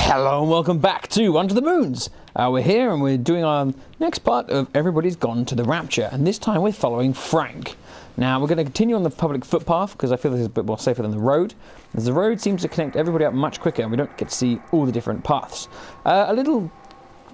Hello and welcome back to Under the Moons. We're here and we're doing our next part of Everybody's Gone to the Rapture, and this time we're following Frank. Now we're going to continue on the public footpath because I feel this is a bit more safer than the road, as the road seems to connect everybody up much quicker and we don't get to see all the different paths. A little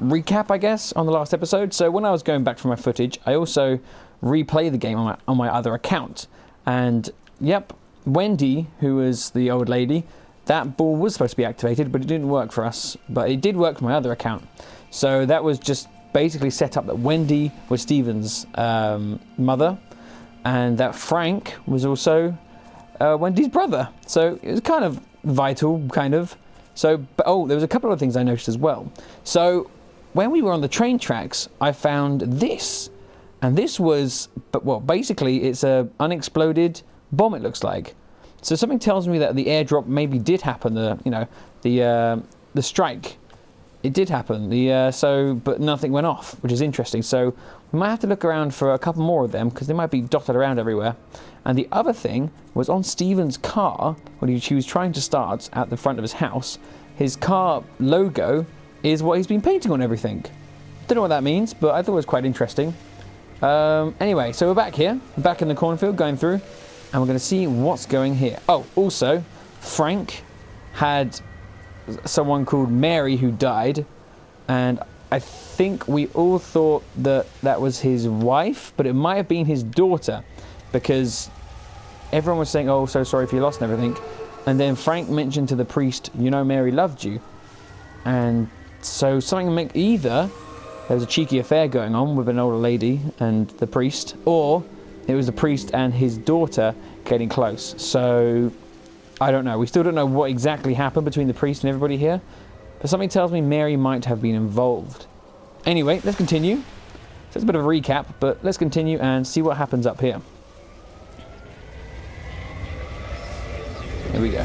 recap, I guess, on the last episode. So when I was going back for my footage, I also replayed the game on my other account, and yep, Wendy, who was the old lady, that ball was supposed to be activated, but it didn't work for us. But it did work for my other account. So that was just basically set up that Wendy was Stephen's mother, and that Frank was also Wendy's brother. So it was kind of vital, kind of. So, but, there was a couple of things I noticed as well. So when we were on the train tracks, I found this. And this was, basically it's a unexploded bomb, it looks like. So something tells me that the airdrop maybe did happen. The strike, it did happen. But nothing went off, which is interesting. So we might have to look around for a couple more of them because they might be dotted around everywhere. And the other thing was on Stephen's car when he was trying to start at the front of his house. His car logo is what he's been painting on everything. Don't know what that means, but I thought it was quite interesting. Anyway, so we're back here, back in the cornfield, going through. And we're going to see what's going here. Oh, also, Frank had someone called Mary who died. And I think we all thought that that was his wife, but it might have been his daughter. Because everyone was saying, oh, so sorry for your loss and everything. And then Frank mentioned to the priest, you know, Mary loved you. And so something either there was a cheeky affair going on with an older lady and the priest, or it was the priest and his daughter getting close. So, I don't know. We still don't know what exactly happened between the priest and everybody here. But something tells me Mary might have been involved. Anyway, let's continue. So it's a bit of a recap, but let's continue and see what happens up here. Here we go.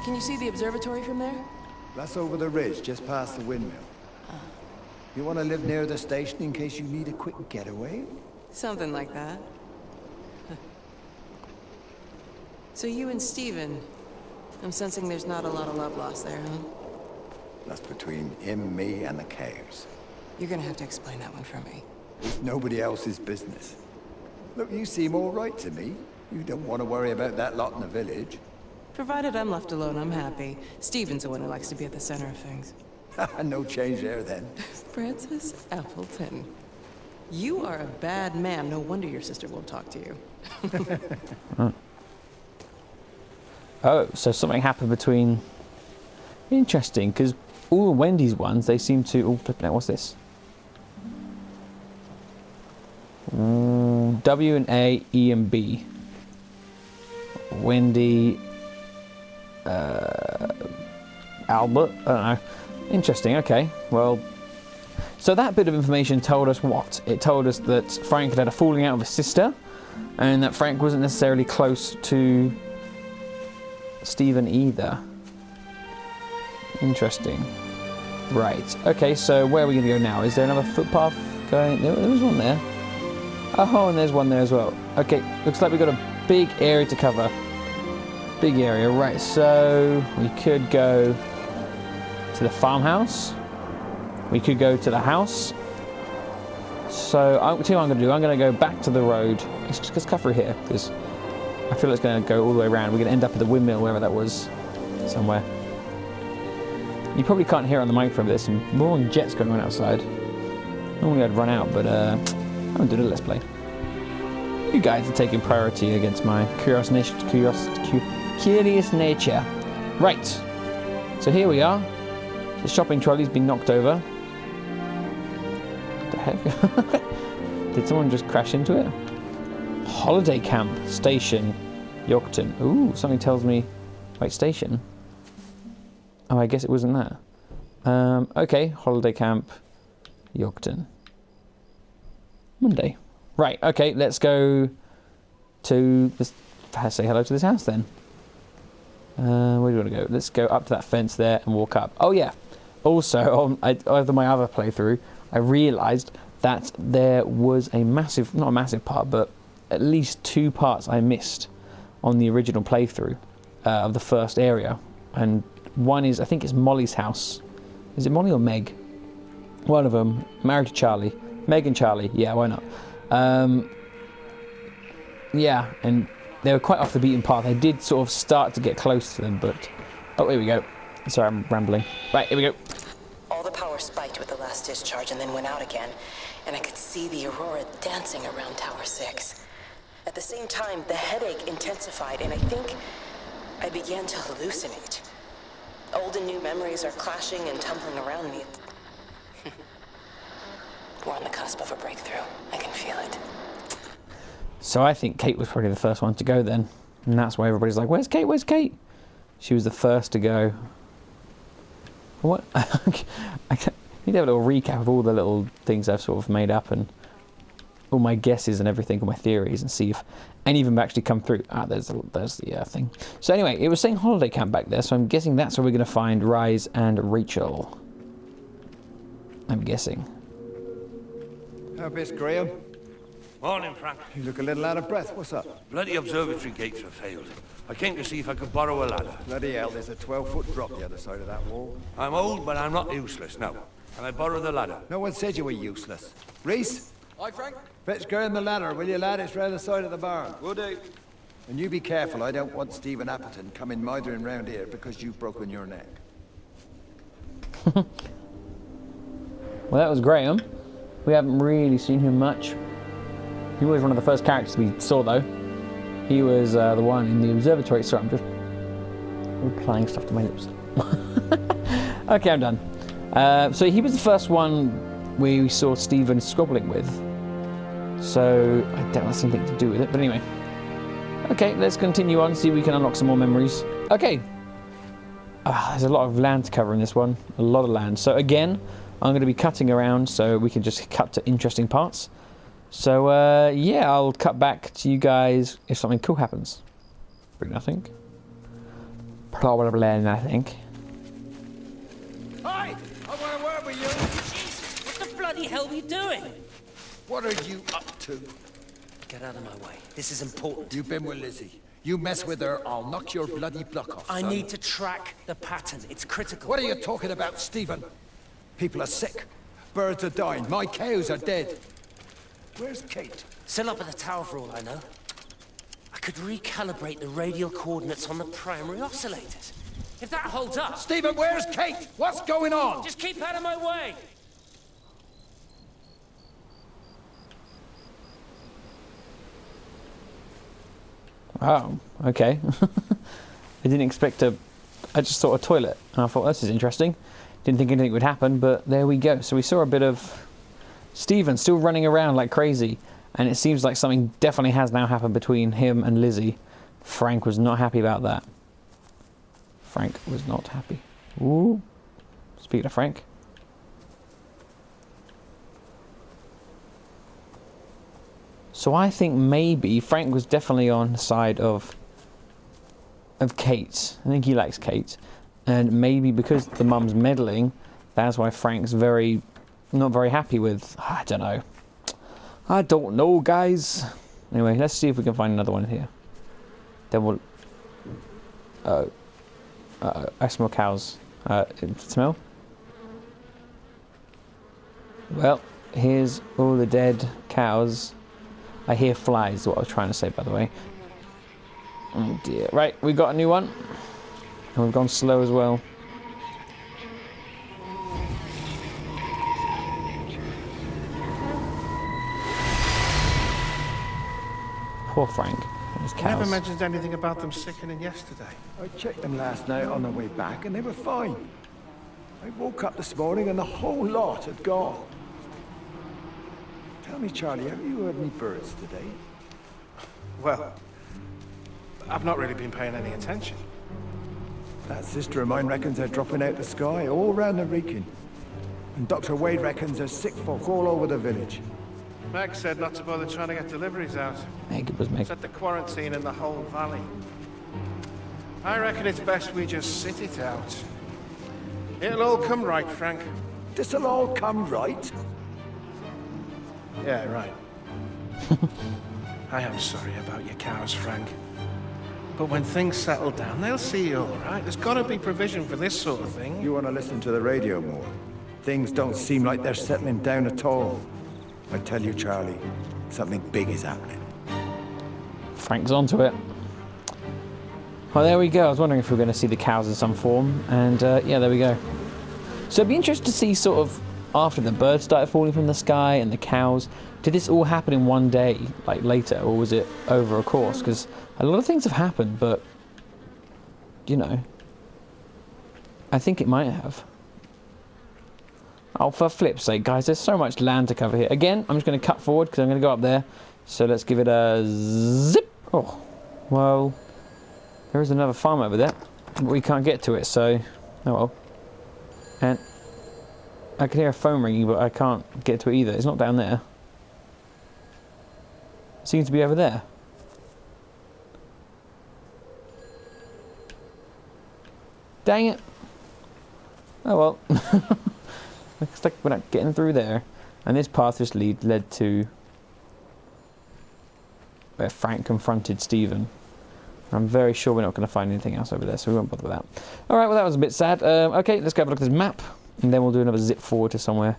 Can you see the observatory from there? That's over the ridge, just past the windmill. You want to live near the station in case you need a quick getaway? Something like that. So you and Stephen, I'm sensing there's not a lot of love lost there, huh? That's between him, me, and the cows. You're gonna have to explain that one for me. It's nobody else's business. Look, you seem all right to me. You don't want to worry about that lot in the village. Provided I'm left alone, I'm happy. Stephen's the one who likes to be at the center of things. No change there, then. Francis Appleton. You are a bad man. No wonder your sister won't talk to you. Oh, so something happened between... Interesting, because all Wendy's ones, they seem to... Oh, flipping out, what's this? W and A, E and B. Wendy... Albert? I don't know. Interesting, okay. Well, so that bit of information told us what? It told us that Frank had a falling out with his sister, and that Frank wasn't necessarily close to Stephen either. Interesting. Right, okay, so where are we going to go now? Is there another footpath going? There was one there. Oh, and there's one there as well. Okay, looks like we've got a big area to cover. Big area, right, so we could go to the farmhouse. We could go to the house. So, I'll tell you what I'm going to do. I'm going to go back to the road. Let's cut through here, because I feel it's going to go all the way around. We're going to end up at the windmill, wherever that was, somewhere. You probably can't hear it on the microphone, but there's some roaring jets going on outside. Normally I'd run out, but I haven't done a Let's Play. You guys are taking priority against my curious nature. Right, so here we are. The shopping trolley's been knocked over. What the heck? Did someone just crash into it? Holiday camp, station, Yorkton. Ooh, something tells me... Wait, station? Oh, I guess it wasn't that. Okay, holiday camp, Yorkton. Monday. Right, okay, let's go to this... Say hello to this house then. Where do you want to go? Let's go up to that fence there and walk up. Oh yeah. Also, over my other playthrough, I realised that there was a massive, not a massive part, but at least 2 parts I missed on the original playthrough of the first area. And one is, I think it's Molly's house. Is it Molly or Meg? One of them, married to Charlie. Meg and Charlie, yeah, why not? Yeah, and they were quite off the beaten path. I did sort of start to get close to them, but... Oh, here we go. Sorry, I'm rambling. Right, here we go. All the power spiked with the last discharge and then went out again, and I could see the aurora dancing around Tower 6. At the same time, the headache intensified, and I think I began to hallucinate. Old and new memories are clashing and tumbling around me. We're on the cusp of a breakthrough. I can feel it. So I think Kate was probably the first one to go then. And that's why everybody's like, where's Kate? Where's Kate? She was the first to go. What? I need to have a little recap of all the little things I've sort of made up and all my guesses and everything, all my theories, and see if any of them actually come through. Ah, there's the thing. So anyway, it was saying holiday camp back there, so I'm guessing that's where we're going to find Rise and Rachel. I'm guessing. How best, Graham? Morning, Frank. You look a little out of breath. What's up? Bloody observatory gates have failed. I came to see if I could borrow a ladder. Bloody hell, there's a 12-foot drop the other side of that wall. I'm old, but I'm not useless, no. Can I borrow the ladder? No one said you were useless. Reese? Hi, Frank. Fetch Graham the ladder, will you, lad? It's round the side of the barn. Will do. And you be careful, I don't want Stephen Appleton coming mithering round here because you've broken your neck. Well, that was Graham. We haven't really seen him much. He was one of the first characters we saw, though. He was the one in the observatory. Sorry, I'm just applying stuff to my lips. Okay, I'm done. So he was the first one we saw Stephen squabbling with. So I don't have something to do with it, but anyway. Okay, let's continue on, see if we can unlock some more memories. Okay. There's a lot of land to cover in this one. A lot of land. So again, I'm going to be cutting around so we can just cut to interesting parts. So, yeah, I'll cut back to you guys if something cool happens. Probably nothing. Probably nothing. Hi! I want to work with you! Jesus, what the bloody hell are you doing? What are you up to? Get out of my way. This is important. You've been with Lizzie. You mess with her, I'll knock your bloody block off, I son. need to track the pattern. It's critical. What are you talking about, Stephen? People are sick. Birds are dying. My cows are dead. Where's Kate? Still up at the tower for all I know. I could recalibrate the radial coordinates on the primary oscillators. If that holds up... Stephen, where's Kate? What's going on? Just keep out of my way! Oh, okay. I didn't expect to... I just saw a toilet, and I thought, this is interesting. Didn't think anything would happen, but there we go. So we saw a bit of Stephen still running around like crazy, and it seems like something definitely has now happened between him and Lizzie. Frank was not happy about that. Frank was not happy. Ooh. Speaking of Frank. So I think maybe Frank was definitely on the side of Kate. I think he likes Kate. And maybe because the mum's meddling, that's why Frank's not very happy with... I don't know. I don't know, guys. Anyway, let's see if we can find another one here. Then we'll... I smell cows. Smell? Well, here's all the dead cows. I hear flies, is what I was trying to say, by the way. Oh dear. Right, we got a new one. And we've gone slow as well. Poor Frank. Those cows. Never mentioned anything about them sickening yesterday. I checked them last night on the way back, and they were fine. I woke up this morning, and the whole lot had gone. Tell me, Charlie, have you heard any birds today? Well, I've not really been paying any attention. That sister of mine reckons they're dropping out the sky all round the Wrekin. And Dr. Wade reckons there's sick folk all over the village. Meg said not to bother trying to get deliveries out. Meg, it was Meg. Set the quarantine in the whole valley. I reckon it's best we just sit it out. It'll all come right, Frank. This'll all come right. Yeah, right. I am sorry about your cows, Frank. But when things settle down, they'll see you all right. There's got to be provision for this sort of thing. You want to listen to the radio more? Things don't seem like they're settling down at all. I tell you, Charlie, something big is happening. Frank's onto it. Well, there we go. I was wondering if we were going to see the cows in some form, and yeah, there we go. So it'd be interesting to see sort of after the birds started falling from the sky and the cows, did this all happen in one day, like later, or was it over a course? Because a lot of things have happened, but, you know, I think it might have. Oh, for flip's sake, guys, there's so much land to cover here. Again, I'm just going to cut forward because I'm going to go up there. So let's give it a zip. Oh, well, there is another farm over there, but we can't get to it, so, oh well. And I can hear a phone ringing, but I can't get to it either. It's not down there. It seems to be over there. Dang it. Oh well. Looks like we're not getting through there. And this path just led to where Frank confronted Stephen. I'm very sure we're not going to find anything else over there, so we won't bother with that. Alright, well that was a bit sad. Okay, let's go have a look at this map. And then we'll do another zip forward to somewhere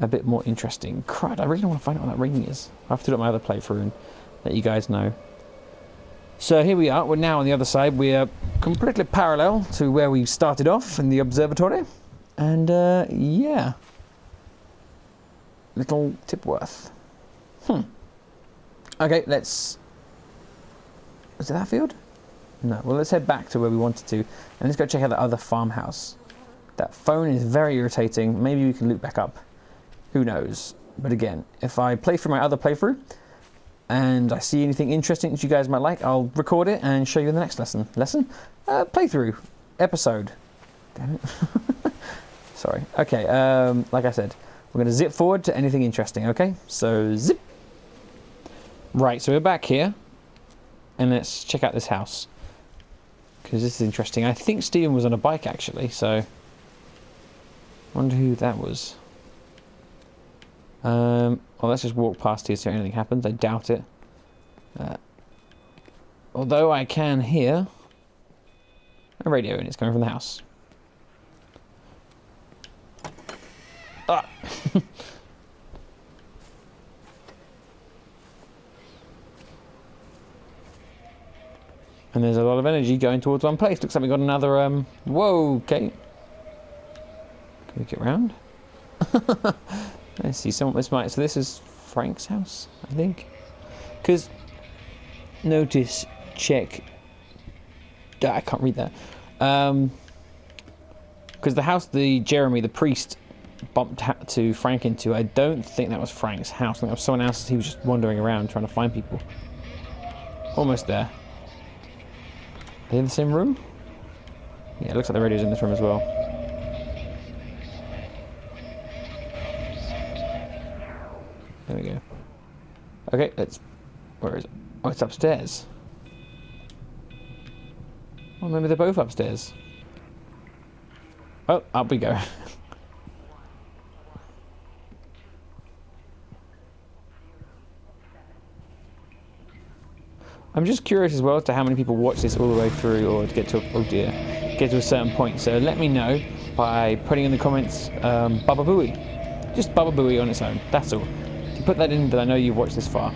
a bit more interesting. Crud, I really want to find out what that ring is. I'll have to do it my other playthrough and let you guys know. So here we are. We're now on the other side. We are completely parallel to where we started off in the observatory. And, yeah. Little Tipworth. Okay, let's... Was it that field? No. Well, let's head back to where we wanted to. And let's go check out the other farmhouse. That phone is very irritating. Maybe we can loop back up. Who knows? But again, if I play through my other playthrough and I see anything interesting that you guys might like, I'll record it and show you in the next lesson. Playthrough. Episode. Damn it. Sorry. Okay, like I said, we're going to zip forward to anything interesting, okay? So, zip. Right, so we're back here. And let's check out this house. Because this is interesting. I think Steven was on a bike, actually, so... wonder who that was. Well, let's just walk past here, see if anything happens. I doubt it. Although I can hear a radio, and it's coming from the house. Ah! And there's a lot of energy going towards one place. Looks like we got another, whoa, okay. Can we get round? Let's see, so this is Frank's house, I think. Because, notice, check. I can't read that. Because the house Jeremy, the priest, bumped to Frank into, I don't think that was Frank's house. I think that was someone else's. He was just wandering around trying to find people. Almost there. Are they in the same room? Yeah, it looks like the radio's in this room as well. There we go. Okay, where is it? Oh, it's upstairs. Well, maybe they're both upstairs. Oh, up we go. I'm just curious as well as to how many people watch this all the way through, or to get to a certain point. So let me know by putting in the comments Baba Booey. Just Baba Booey on its own. That's all. If you put that in, then I know you've watched this far.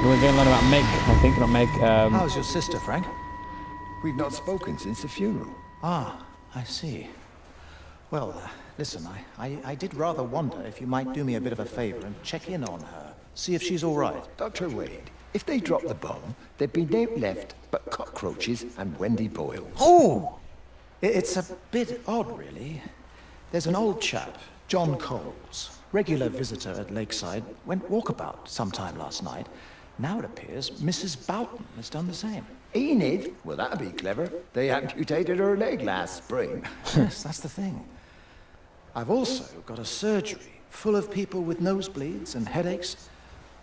We're going to learn about Meg, I think, not Meg. How's your sister, Frank? We've not spoken since the funeral. Ah, I see. Well, listen, I did rather wonder if you might do me a bit of a favor and check in on her. See if she's all right. Dr. Wade, if they dropped the bomb, there'd be no left but cockroaches and Wendy Boyles. Oh! It's a bit odd, really. There's an old chap, John Coles, regular visitor at Lakeside, went walkabout sometime last night. Now it appears Mrs. Boughton has done the same. Enid? Well, that'd be clever. They amputated her leg last spring. Yes, that's the thing. I've also got a surgery full of people with nosebleeds and headaches.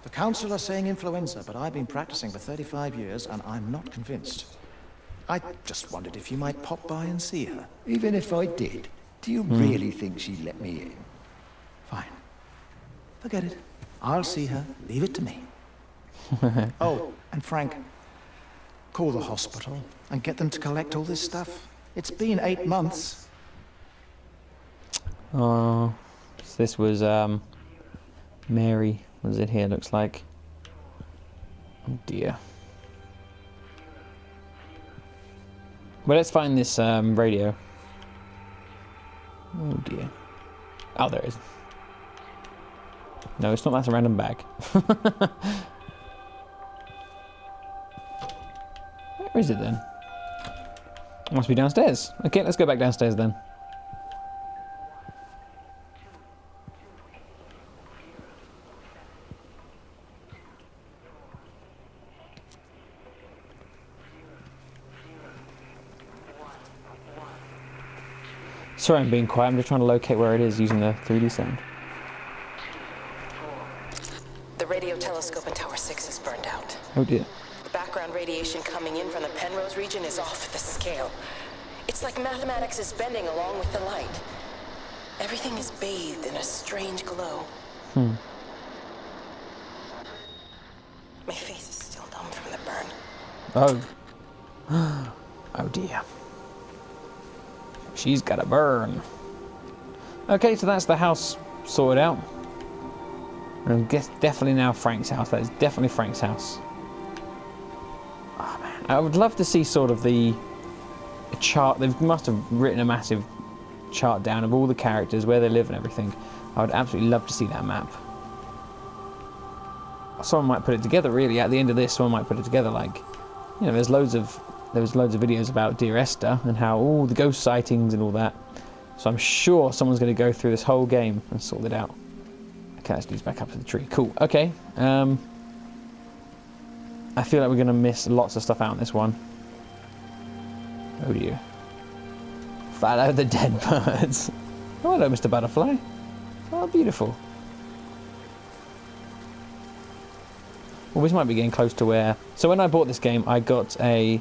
The council are saying influenza, but I've been practicing for 35 years and I'm not convinced. I just wondered if you might pop by and see her. Even if I did, do you really think she'd let me in? Fine. Forget it. I'll see her. Leave it to me. Oh, and Frank, call the hospital and get them to collect all this stuff. It's been 8 months. Oh, so this was Mary. Was it here? Looks like. Oh dear. Well, let's find this radio. Oh dear. Oh, there it is. No, it's not. That's a random bag. Where is it then? It must be downstairs. Okay, let's go back downstairs then. Sorry I'm being quiet, I'm just trying to locate where it is using the 3D sound. The radio telescope in Tower 6 is burned out. Oh dear. The background radiation coming in from the Penrose region is off the scale. It's like mathematics is bending along with the light. Everything is bathed in a strange glow. My face is still numb from the burn. Oh. Oh dear. She's got a burn. Okay, so that's the house sorted out. And I guess definitely now Frank's house. That is definitely Frank's house. Oh man, I would love to see sort of a chart. They must have written a massive chart down of all the characters, where they live and everything. I would absolutely love to see that map. Someone might put it together, really. At the end of this, someone might put it together. Like, you know, there was loads of videos about Dear Esther and how all the ghost sightings and all that. So I'm sure someone's going to go through this whole game and sort it out. Okay, let's do this back up to the tree. Cool. Okay. I feel like we're going to miss lots of stuff out in this one. Oh dear. Follow the dead birds. Oh, hello, Mr. Butterfly. Oh, beautiful. Well, this might be getting close to where... So when I bought this game, I got a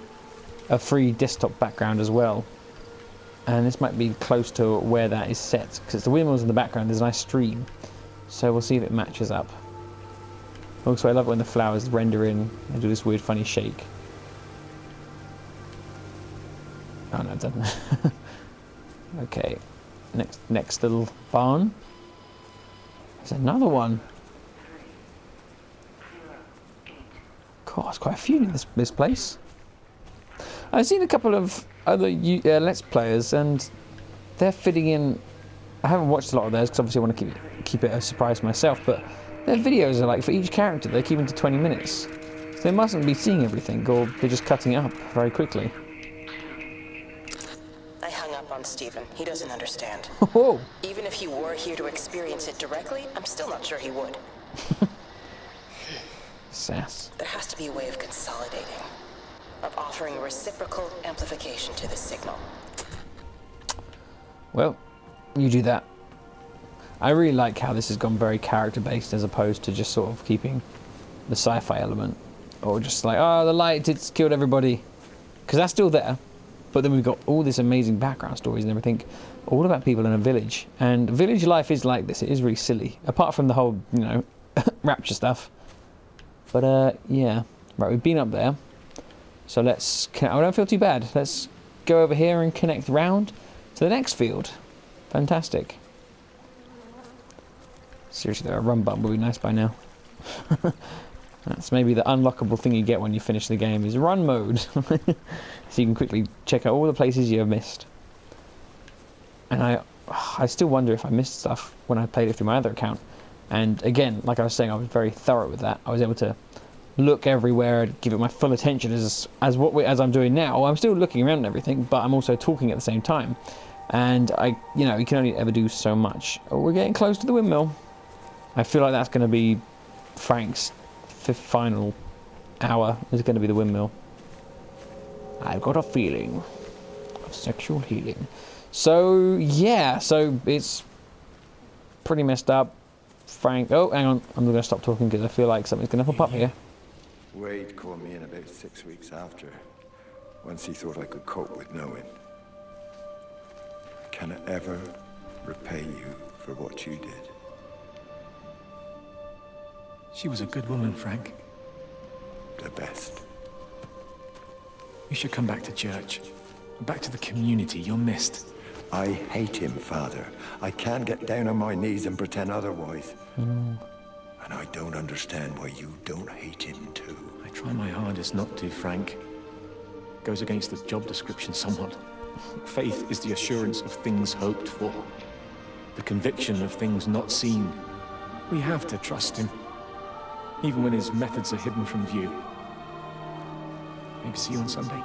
free desktop background as well. And this might be close to where that is set. Because the windmills in the background, there's a nice stream. So we'll see if it matches up. Also, I love it when the flowers render in and do this weird funny shake. Oh no, it doesn't. Okay. Next little barn. There's another one. God, there's quite a few in this place. I've seen a couple of other Let's Players, and they're fitting in. I haven't watched a lot of theirs because obviously I want to keep it a surprise for myself. But their videos are like, for each character, they keep them to 20 minutes. So they mustn't be seeing everything, or they're just cutting it up very quickly. I hung up on Stephen. He doesn't understand. Oh. Even if he were here to experience it directly, I'm still not sure he would. Sass. There has to be a way of consolidating, of offering reciprocal amplification to the signal. Well, you do that. I really like how this has gone very character-based as opposed to just sort of keeping the sci-fi element. Or just like, oh, the light, it's killed everybody. Because that's still there. But then we've got all this amazing background stories and everything. All about people in a village. And village life is like this. It is really silly. Apart from the whole, you know, Rapture stuff. But, yeah. Right, we've been up there. So let's... I don't feel too bad. Let's go over here and connect round to the next field. Fantastic. Seriously, though, a run button would be nice by now. That's maybe the unlockable thing you get when you finish the game, is run mode. So you can quickly check out all the places you have missed. And I still wonder if I missed stuff when I played it through my other account. And again, like I was saying, I was very thorough with that. I was able to look everywhere, give it my full attention as I'm doing now. I'm still looking around and everything, but I'm also talking at the same time. And you can only ever do so much. Oh, we're getting close to the windmill. I feel like that's going to be Frank's final hour. Is going to be the windmill. I've got a feeling of sexual healing. So yeah, so it's pretty messed up. Frank, oh, hang on, I'm going to stop talking because I feel like something's going to pop up here. Wade called me in about 6 weeks after, once he thought I could cope with knowing. Can I ever repay you for what you did? She was a good woman, Frank. The best. You should come back to church. Back to the community. You're missed. I hate him, Father. I can't get down on my knees and pretend otherwise. And I don't understand why you don't hate him too. I try my hardest not to, Frank. Goes against the job description somewhat. Faith is the assurance of things hoped for. The conviction of things not seen. We have to trust him. Even when his methods are hidden from view. Maybe see you on Sunday.